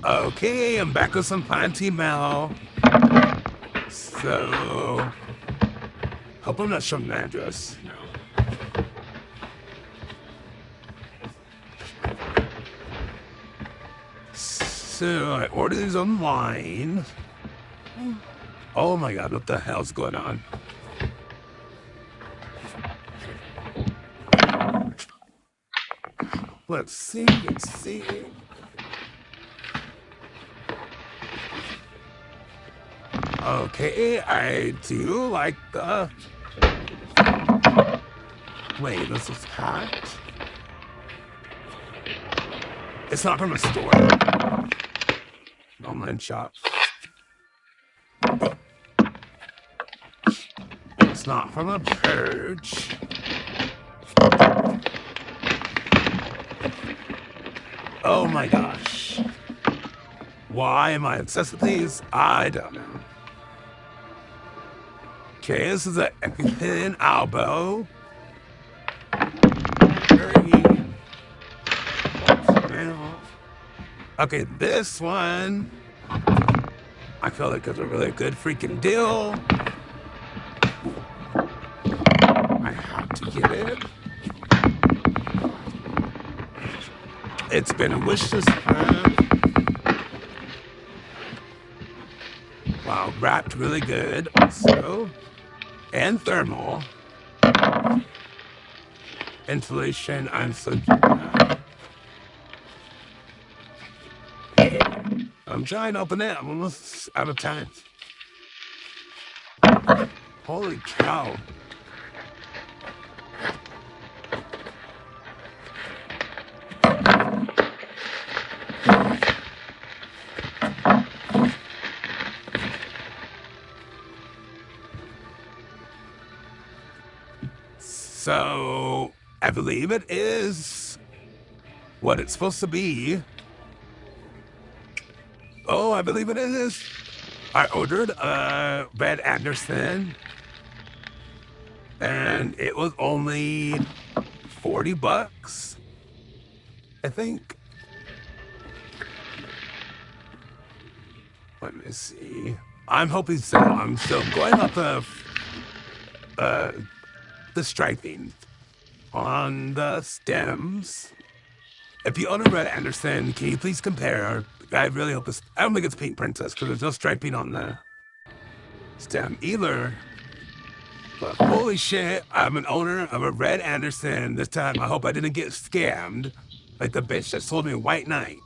Okay, I'm back with some Panty Mel. So, hope I'm not showing the address. So, I ordered these online. Oh my god, what the hell's going on? Let's see. Okay, I do like the... Wait, this is packed? It's not from a store. Online shop. It's not from a purge. Oh my gosh. Why am I obsessed with these? I don't know. Okay, this is an EpiPen albo. Okay, this one, I feel like it's a really good freaking deal. I have to get it. It's been a wish list. Wow, wrapped really good also. And thermal. Insulation, I'm so... I'm trying to open it. I'm almost out of time. Holy cow. So, I believe it is what it's supposed to be. Oh, I believe it is. I ordered a Red Anderson, and it was only 40 bucks, I think. Let me see. I'm hoping so. I'm still going off of the striping on the stems. If you own a Red Anderson, can you please compare? I really hope this... I don't think it's Pink Princess because there's no striping on the stem either. But holy shit, I'm an owner of a Red Anderson. This time I hope I didn't get scammed like the bitch that sold me White Knight.